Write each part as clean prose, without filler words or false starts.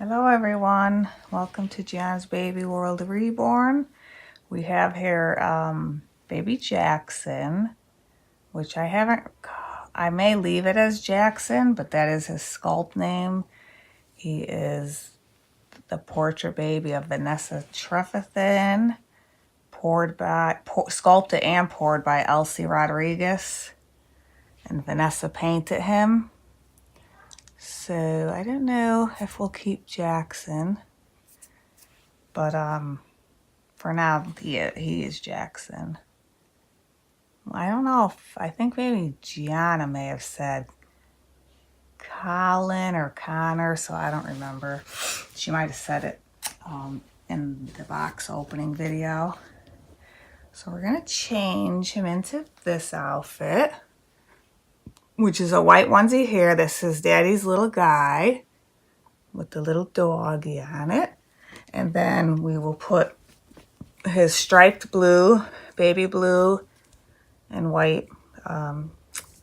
Hello everyone, welcome to John's Baby World Reborn. We have here baby Jackson, which I may leave it as Jackson, but that is his sculpt name. He is the portrait baby of Vanessa Trefethen, sculpted and poured by Elsie Rodriguez, and Vanessa painted him. So I don't know if we'll keep Jackson, but for now he is Jackson. I don't know I think maybe Gianna may have said Colin or Connor, so I don't remember. She might have said it in the box opening video. So we're gonna change him into this outfit, which is a white onesie here. This is Daddy's little guy with the little doggy on it. And then we will put his striped blue, baby blue, and white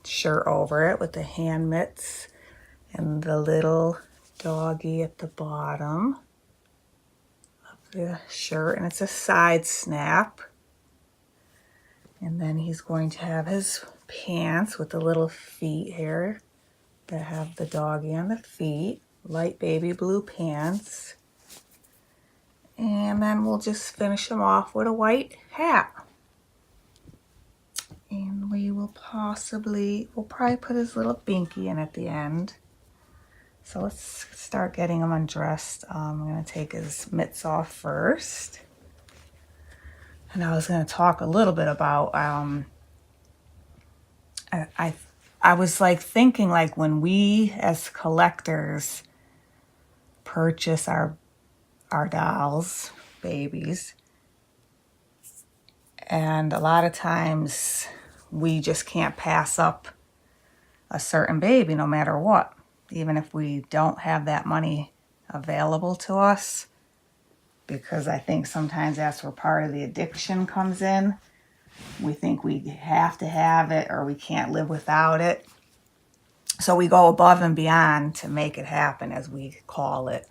shirt over it with the hand mitts and the little doggy at the bottom of the shirt. And it's a side snap. And then he's going to have his pants with the little feet here that have the doggy on the feet. Light baby blue pants. And then we'll just finish him off with a white hat. And we'll probably put his little binky in at the end. So let's start getting him undressed. I'm going to take his mitts off first. And I was going to talk a little bit about, I was like thinking like when we as collectors purchase our dolls, babies, and a lot of times we just can't pass up a certain baby no matter what, even if we don't have that money available to us, because I think sometimes that's where part of the addiction comes in. We think we have to have it or we can't live without it. So we go above and beyond to make it happen, as we call it.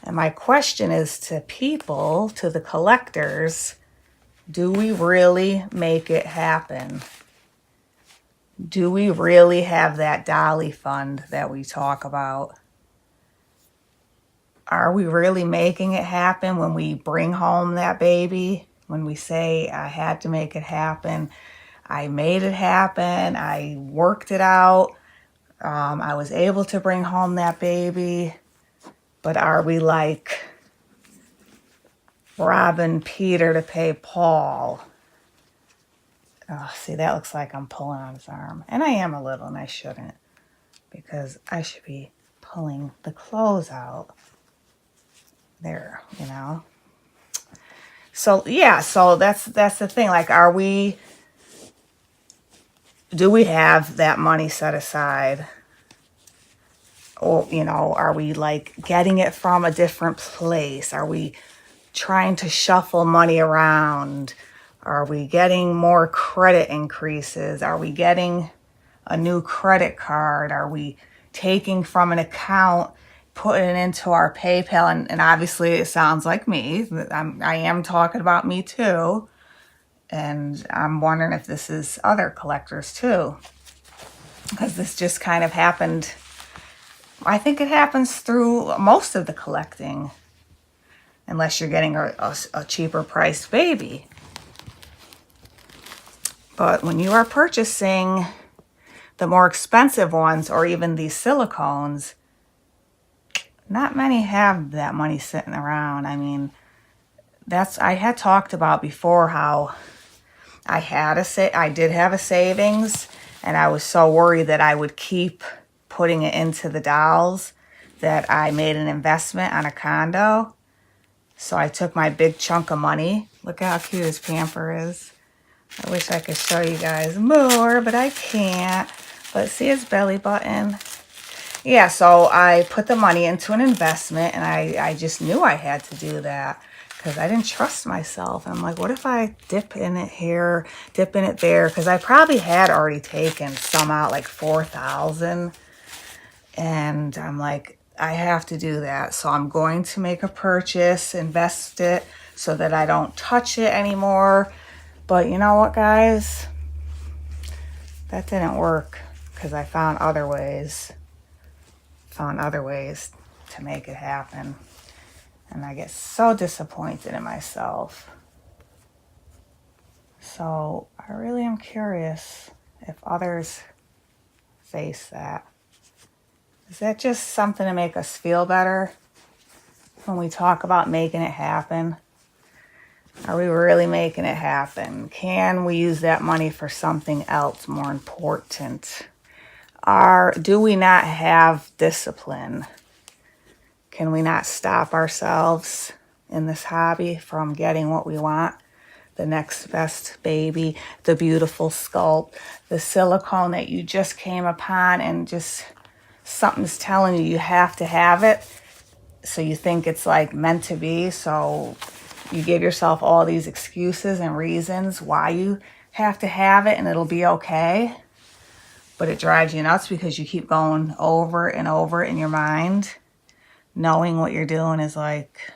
And my question is to people, to the collectors, do we really make it happen? Do we really have that dolly fund that we talk about? Are we really making it happen when we bring home that baby? When we say, I had to make it happen, I made it happen, I worked it out, I was able to bring home that baby. But are we like robbing Peter to pay Paul? Oh, see, that looks like I'm pulling on his arm. And I am a little, and I shouldn't, because I should be pulling the clothes out. There, you know. So, yeah, so that's the thing. Like, do we have that money set aside? Or, you know, are we like getting it from a different place? Are we trying to shuffle money around? Are we getting more credit increases? Are we getting a new credit card? Are we taking from an account, putting it into our PayPal? And obviously it sounds like me. I am talking about me too. And I'm wondering if this is other collectors too. Because this just kind of happened. I think it happens through most of the collecting. Unless you're getting a cheaper priced baby. But when you are purchasing the more expensive ones, or even these silicones, not many have that money sitting around. I mean, I had talked about before how I did have a savings, and I was so worried that I would keep putting it into the dolls that I made an investment on a condo. So I took my big chunk of money. Look how cute his pamper is. I wish I could show you guys more, but I can't. But see his belly button? Yeah, so I put the money into an investment, and I just knew I had to do that because I didn't trust myself. And I'm like, what if I dip in it here, dip in it there? Because I probably had already taken some out, like $4,000. And I'm like, I have to do that. So I'm going to make a purchase, invest it so that I don't touch it anymore. But you know what, guys? That didn't work because I found other ways. To make it happen. And I get so disappointed in myself. So I really am curious if others face that. Is that just something to make us feel better when we talk about making it happen? Are we really making it happen? Can we use that money for something else more important? Do we not have discipline? Can we not stop ourselves in this hobby from getting what we want? The next best baby, the beautiful sculpt, the silicone that you just came upon and just something's telling you you have to have it. So you think it's like meant to be. So you give yourself all these excuses and reasons why you have to have it and it'll be okay. But it drives you nuts because you keep going over and over in your mind. Knowing what you're doing is like,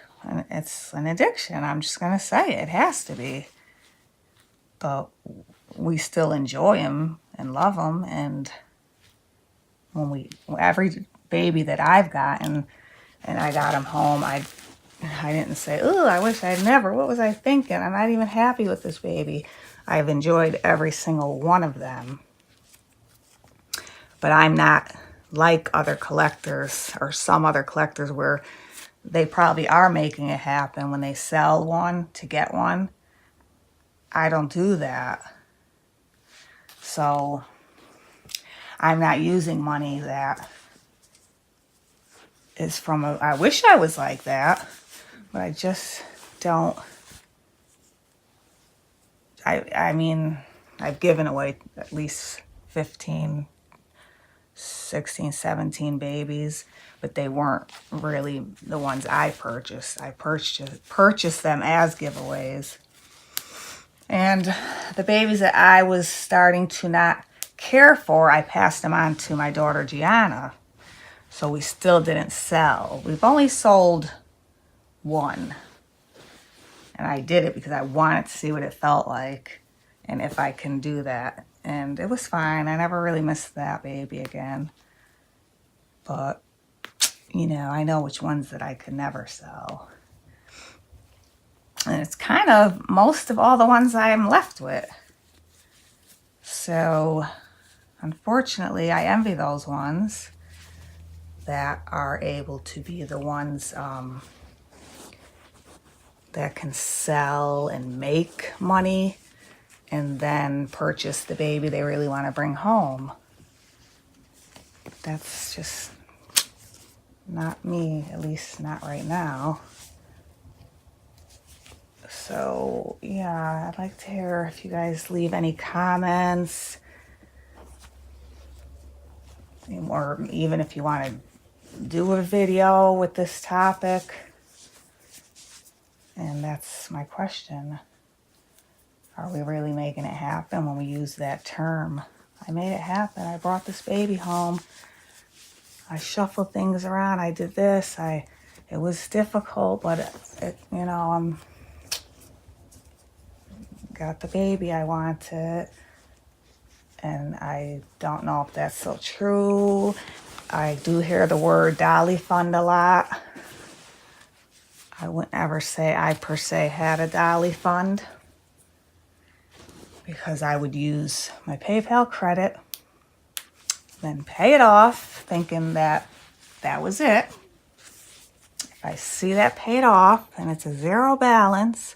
it's an addiction. I'm just going to say it has to be. But we still enjoy them and love them. And every baby that I've gotten, and I got them home, I didn't say, oh, I wish I'd never. What was I thinking? I'm not even happy with this baby. I've enjoyed every single one of them. But I'm not like other collectors or some other collectors where they probably are making it happen when they sell one to get one. I don't do that. So I'm not using money that is from I wish I was like that, but I just don't. I mean, I've given away at least 15, 16, 17 babies, but they weren't really the ones I purchased. I purchased them as giveaways. And the babies that I was starting to not care for, I passed them on to my daughter Gianna. So we still didn't sell. We've only sold one. And I did it because I wanted to see what it felt like and if I can do that. And it was fine. I never really missed that baby again. But, you know, I know which ones that I could never sell. And it's kind of most of all the ones I'm left with. So, unfortunately, I envy those ones that are able to be the ones that can sell and make money and then purchase the baby they really want to bring home. That's just not me, at least not right now. So, yeah, I'd like to hear if you guys leave any comments, or even if you want to do a video with this topic. And that's my question. Are we really making it happen when we use that term? I made it happen. I brought this baby home. I shuffled things around. I did this. It was difficult, but I'm got the baby I wanted. And I don't know if that's so true. I do hear the word dolly fund a lot. I wouldn't ever say I per se had a dolly fund because I would use my PayPal credit, then pay it off thinking that was it. If I see that paid off and it's a zero balance,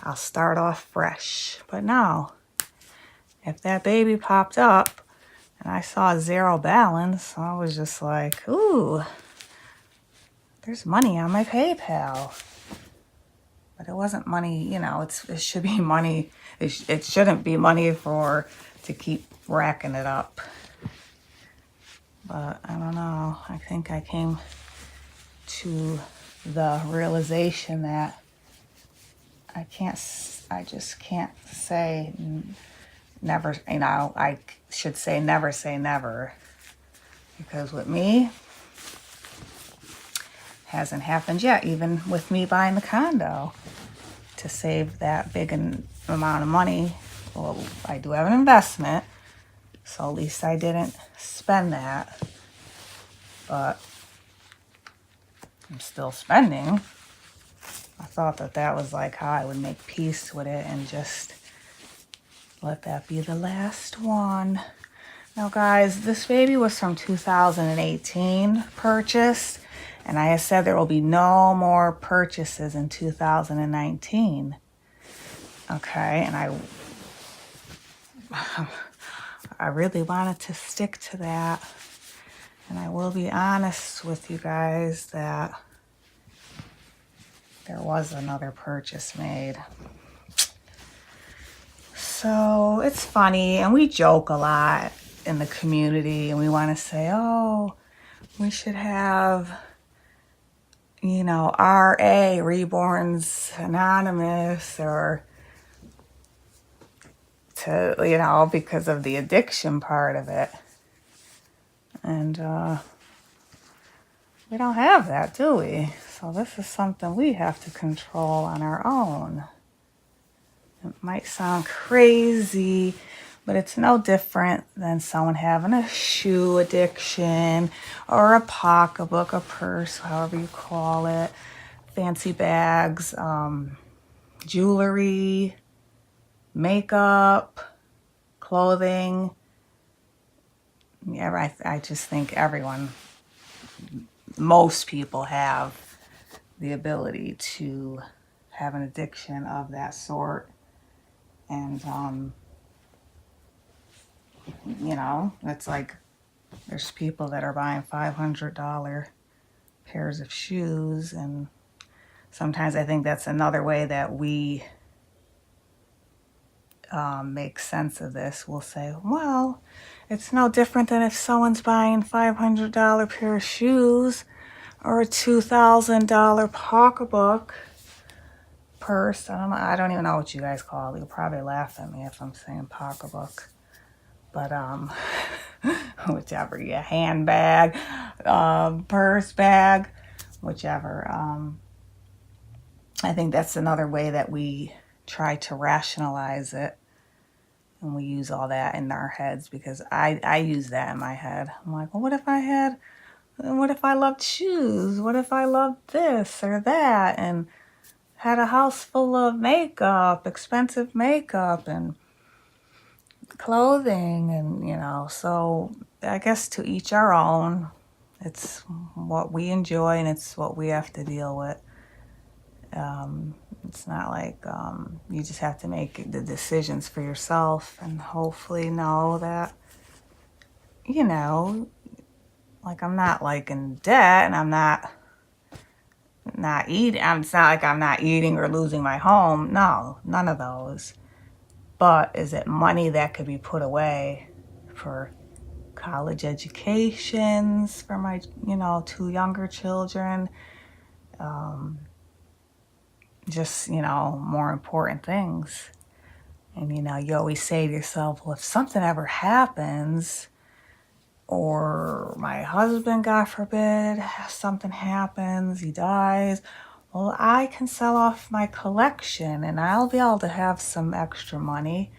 I'll start off fresh. But no, if that baby popped up and I saw a zero balance, I was just like, ooh, there's money on my PayPal. But it wasn't money, it should be money. It shouldn't be money to keep racking it up. But I don't know. I think I came to the realization that I just can't say never, I should say never, because with me, hasn't happened yet, even with me buying the condo. To save that big amount of money, well, I do have an investment, so at least I didn't spend that. But I'm still spending. I thought that was like how I would make peace with it and just let that be the last one. Now guys, this baby was from 2018 purchased, and I have said there will be no more purchases in 2019. Okay, and I really wanted to stick to that. And I will be honest with you guys that there was another purchase made. So it's funny, and we joke a lot in the community, and we want to say, oh, we should have, you know, RA, Reborn's Anonymous, or to, you know, because of the addiction part of it. And we don't have that, do we? So this is something we have to control on our own. It might sound crazy, but it's no different than someone having a shoe addiction or a pocketbook, a purse, however you call it, fancy bags, jewelry, makeup, clothing. Yeah, I just think most people have the ability to have an addiction of that sort. And, you know, it's like there's people that are buying $500 pairs of shoes. And sometimes I think that's another way that we make sense of this. We'll say, well, it's no different than if someone's buying $500 pair of shoes or a $2,000 pocketbook, purse. I don't even know what you guys call it. You'll probably laugh at me if I'm saying pocketbook. But whichever, yeah, handbag, purse, bag, whichever. I think that's another way that we try to rationalize it. And we use all that in our heads, because I use that in my head. I'm like, well, what if I loved shoes? What if I loved this or that? And had a house full of makeup, expensive makeup and clothing, and, you know, so I guess to each our own. It's what we enjoy and it's what we have to deal with. It's not like you just have to make the decisions for yourself and hopefully know that, you know, like I'm not like in debt, and I'm not eating. It's not like I'm not eating or losing my home. No, none of those. But is it money that could be put away for college educations for my, you know, 2 younger children? Just, you know, more important things. And, you know, you always say to yourself, well, if something ever happens, or my husband, God forbid, something happens, he dies, well, I can sell off my collection and I'll be able to have some extra money.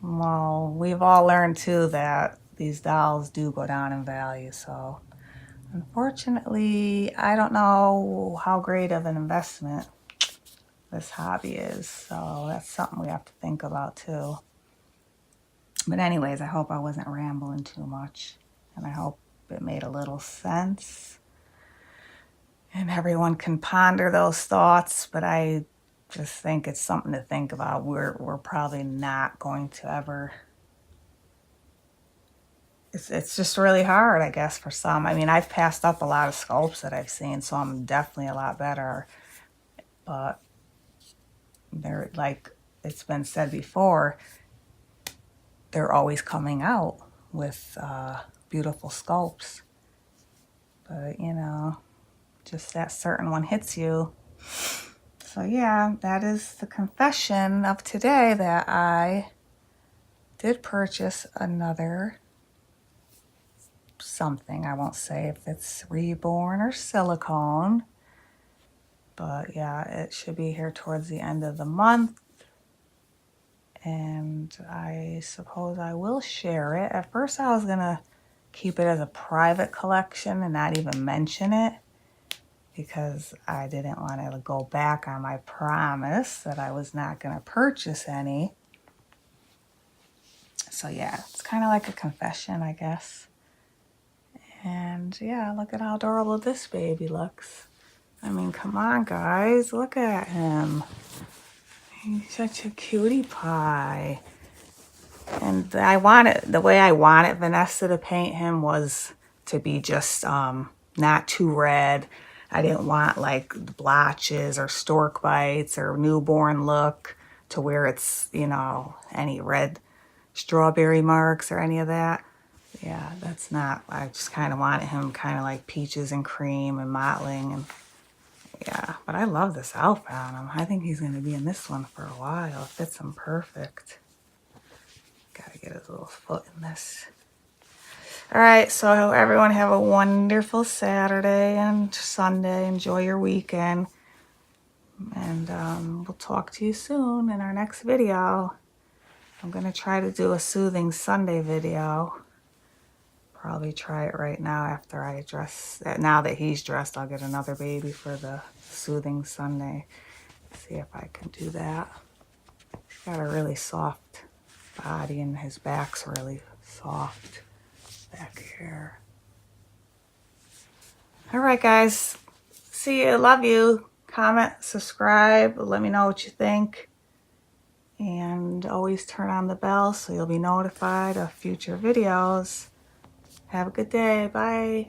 Well, we've all learned too that these dolls do go down in value. So unfortunately, I don't know how great of an investment this hobby is. So that's something we have to think about too. But anyways, I hope I wasn't rambling too much. And I hope it made a little sense. And everyone can ponder those thoughts, but I just think it's something to think about. We're probably not going to ever. It's just really hard, I guess, for some. I mean, I've passed up a lot of sculpts that I've seen, so I'm definitely a lot better. But they're, like it's been said before, they're always coming out with beautiful sculpts. But, you know, just that certain one hits you. So yeah, that is the confession of today, that I did purchase another something. I won't say if it's Reborn or silicone. But yeah, it should be here towards the end of the month. And I suppose I will share it. At first I was gonna keep it as a private collection and not even mention it, because I didn't want to go back on my promise that I was not going to purchase any. So yeah, it's kind of like a confession, I guess. And yeah, look at how adorable this baby looks. I mean, come on, guys. Look at him. He's such a cutie pie. And the way I wanted Vanessa to paint him was to be just not too red. I didn't want like blotches or stork bites or newborn look to where it's, you know, any red strawberry marks or any of that. Yeah, that's not, I just kind of wanted him kind of like peaches and cream and mottling. And yeah, but I love this outfit on him. I think he's going to be in this one for a while. It fits him perfect. Gotta get his little foot in this. All right, so everyone have a wonderful Saturday and Sunday. Enjoy your weekend. And we'll talk to you soon in our next video. I'm going to try to do a Soothing Sunday video. Probably try it right now after I dress. Now that he's dressed, I'll get another baby for the Soothing Sunday. See if I can do that. He's got a really soft body and his back's really soft back here. All right, guys. See you. Love you. Comment, subscribe. Let me know what you think. And always turn on the bell so you'll be notified of future videos. Have a good day. Bye.